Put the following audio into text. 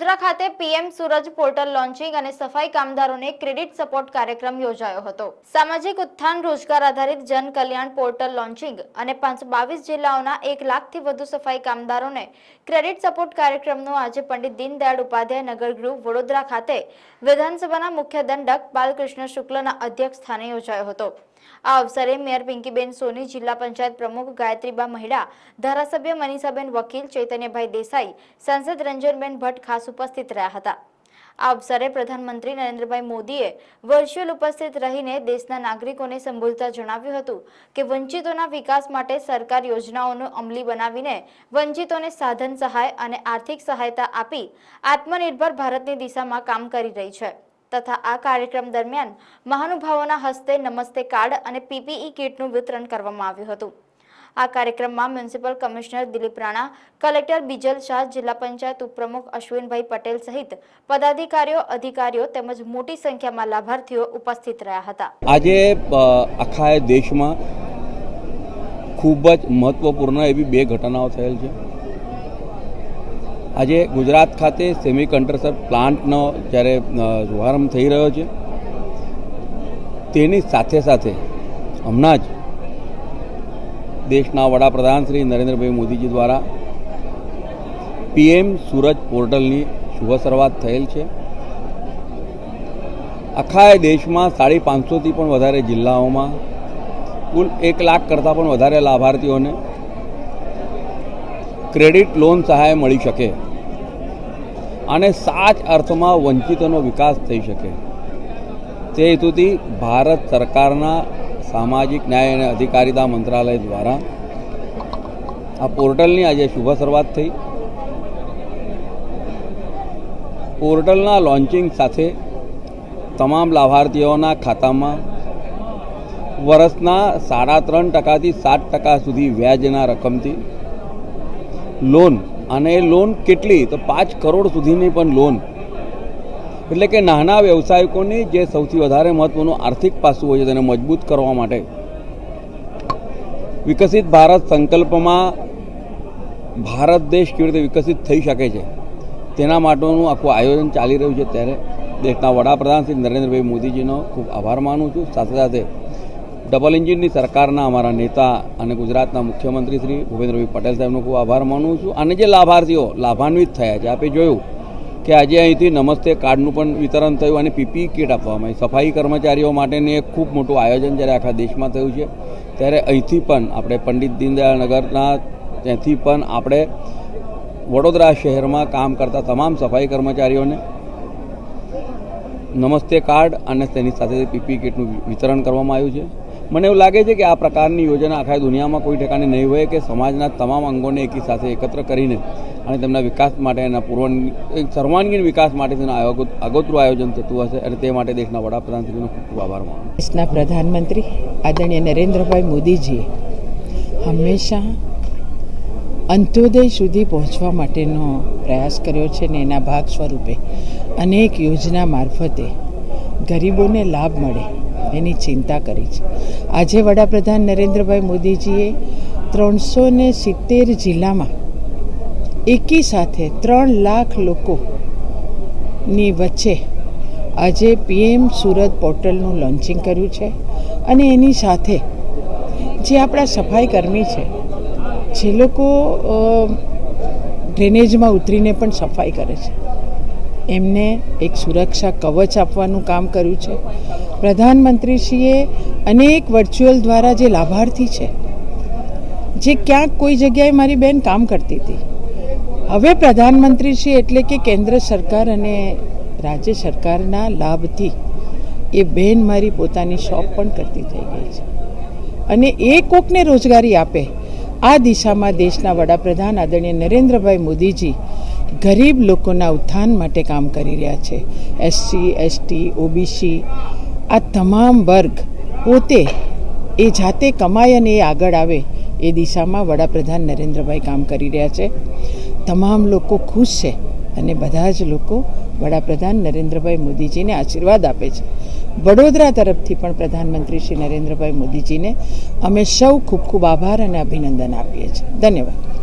વડોદરા ખાતે પીએમ સૂરજ portal launching અને સફાઈ કામદારોને ક્રેડિટ સપોર્ટ કાર્યક્રમ યોજાયો હતો। સામાજિક ઉત્થાન રોજગાર આધારિત જન કલ્યાણ પોર્ટલ લોન્ચિંગ અને 522 જિલ્લાઓના 1 લાખથી વધુ સફાઈ કામદારોને ક્રેડિટ સપોર્ટ કાર્યક્રમનો આજે પંડિત દીનદયાળ ઉપાધ્યાય નગર ગૃહ વડોદરા ખાતે વિધાનસભાના મુખ્ય દંડક બાલકૃષ્ણ શુક્લના અધ્યક્ષ સ્થાને યોજાયો હતો। આ અવસરે મેયર પિંકીબેન સોની, જિલ્લા પંચાયત પ્રમુખ ગાયત્રીબા મહિડા, ધારાસભ્ય મનીષાબેન વકીલ, ચૈતન્યભાઈ દેસાઈ, સાંસદ રંજનબેન ભટ્ટ ખાસ ઉપસ્થિત રહ્યા હતા। આ અવસરે પ્રધાનમંત્રી નરેન્દ્રભાઈ મોદીએ વર્ચ્યુઅલ ઉપસ્થિત રહીને દેશના નાગરિકોને સંબોધતા જણાવ્યું હતું કે વંચિતોના વિકાસ માટે સરકાર યોજનાઓને અમલી બનાવીને વંચિતોને સાધન સહાય અને આર્થિક સહાયતા આપી આત્મનિર્ભર ભારતની દિશામાં કામ કરી રહી છે તથા આ કાર્યક્રમ દરમિયાન મહાનુભાવોના હસ્તે નમસ્તે કાર્ડ અને પીપીઈ કીટનું વિતરણ કરવામાં આવ્યું હતું। આ કાર્યક્રમમાં municipal commissioner Dilip Rana, collector Bijal Shah, જિલ્લા પંચાયત ઉપપ્રમુખ અશ્વિનભાઈ પટેલ સહિત પદાધિકારીઓ, અધિકારીઓ તેમજ મોટી સંખ્યામાં લાભાર્થીઓ ઉપસ્થિત રહ્યા હતા। આજે આખા દેશમાં ખૂબ જ મહત્વપૂર્ણ એવી બે ઘટનાઓ થયેલ છે। આજે ગુજરાત ખાતે સેમિકન્ડક્ટર પ્લાન્ટનો જ્યારે શુભારંભ થઈ રહ્યો છે તેની સાથે સાથે હમણાં જ દેશના વડાપ્રધાન શ્રી નરેન્દ્રભાઈ મોદીજી દ્વારા પીએમ સૂરજ પોર્ટલની શુભ શરૂઆત થયેલ છે। આખા દેશમાં 550થી પણ વધારે જિલ્લાઓમાં કુલ 1 લાખ કરતાં પણ વધારે લાભાર્થીઓને ક્રેડિટ લોન સહાય મળી શકે અને સાચ અર્થમાં વંચિતોનો વિકાસ થઈ શકે તે હેતુથી ભારત સરકારના સામાજિક ન્યાય અને અધિકારિતા મંત્રાલય દ્વારા આ પોર્ટલની આજે શુભ શરૂઆત થઈ। પોર્ટલના લોન્ચિંગ સાથે તમામ લાભાર્થીઓના ખાતામાં વર્ષના 3.5% થી 7% સુધી વ્યાજના રકમથી લોન, અને એ લોન કેટલી તો 5 કરોડ સુધીની પણ લોન, એટલે કે નાના વ્યવસાયિકોની જે સૌથી વધારે મહત્વનું આર્થિક પાસું હોય છે તેને મજબૂત કરવા માટે વિકસિત ભારત સંકલ્પમાં ભારત દેશ કેવી રીતે વિકસિત થઈ શકે છે તેના માટેનું આખું આયોજન ચાલી રહ્યું છે। ત્યારે દેશના વડાપ્રધાન શ્રી નરેન્દ્રભાઈ મોદીજીનો ખૂબ આભાર માનું છું। સાથે સાથે ડબલ એન્જિનની સરકારના અમારા નેતા અને ગુજરાતના મુખ્યમંત્રી શ્રી ભૂપેન્દ્રભાઈ પટેલ સાહેબનો ખૂબ આભાર માનું છું। અને જે લાભાર્થીઓ લાભાન્વિત થયા છે, આપે જોયું કે આજે અહીંથી નમસ્તે કાર્ડનું પણ વિતરણ થયું અને પીપીઈ કીટ આપવામાં આવી। સફાઈ કર્મચારીઓ માટેની એક ખૂબ મોટું આયોજન જ્યારે આખા દેશમાં થયું છે ત્યારે અહીંથી પણ આપણે પંડિત દીનદયાળ નગરના ત્યાંથી પણ આપણે વડોદરા શહેરમાં કામ કરતા તમામ સફાઈ કર્મચારીઓને નમસ્તે કાર્ડ અને તેની સાથે પીપીઈ કીટનું વિતરણ કરવામાં આવ્યું છે। મને એવું લાગે છે કે આ પ્રકારની યોજના આખા દુનિયામાં કોઈ ઠેકાણે નહીં હોય કે સમાજના તમામ અંગોને એકી સાથે એકત્ર કરીને અને તેમના વિકાસ માટે એના સર્વાંગીણ વિકાસ માટે તેનું આગોતરું આયોજન થતું હશે અને તે માટે દેશના વડાપ્રધાનશ્રીનો ખૂબ ખૂબ આભાર માનું છું। દેશના પ્રધાનમંત્રી આદરણીય નરેન્દ્રભાઈ મોદીજીએ હંમેશા અંત્યોદય સુધી પહોંચવા માટેનો પ્રયાસ કર્યો છે ને એના ભાગ સ્વરૂપે અનેક યોજના મારફતે ગરીબોને લાભ મળે એની ચિંતા કરી છે। આજે વડાપ્રધાન નરેન્દ્રભાઈ મોદીજીએ 370 જિલ્લામાં એકી સાથે 3 લાખ લોકોની વચ્ચે આજે પીએમ સૂરજ પોર્ટલનું લોન્ચિંગ કર્યું છે અને એની સાથે જે આપણા સફાઈ કર્મી છે, જે લોકો ડ્રેનેજમાં ઉતરીને પણ સફાઈ કરે છે, એમને એક સુરક્ષા કવચ આપવાનું કામ કર્યું છે। પ્રધાનમંત્રીશ્રીએ અનેક વર્ચ્યુઅલ દ્વારા જે લાભાર્થી છે, જે ક્યાંક કોઈ જગ્યાએ મારી બહેન કામ કરતી હતી, હવે પ્રધાનમંત્રીશ્રી એટલે કે કેન્દ્ર સરકાર અને રાજ્ય સરકારના લાભથી એ બહેન મારી પોતાની શોપ પણ કરતી થઈ ગઈ છે અને એ કોકને રોજગારી આપે આ દિશામાં દેશના વડાપ્રધાન આદરણીય નરેન્દ્રભાઈ મોદીજી ગરીબ લોકોના ઉત્થાન માટે કામ કરી રહ્યા છે। SC, ST, OBC આ તમામ વર્ગ પોતે એ જાતે કમાય અને એ આગળ આવે એ દિશામાં વડાપ્રધાન નરેન્દ્રભાઈ કામ કરી રહ્યા છે। તમામ લોકો ખુશ છે અને બધા જ લોકો વડાપ્રધાન નરેન્દ્રભાઈ મોદીજીને આશીર્વાદ આપે છે। વડોદરા તરફથી પણ પ્રધાનમંત્રી શ્રી નરેન્દ્રભાઈ મોદીજીને અમે સૌ ખૂબ ખૂબ આભાર અને અભિનંદન આપીએ છીએ। ધન્યવાદ।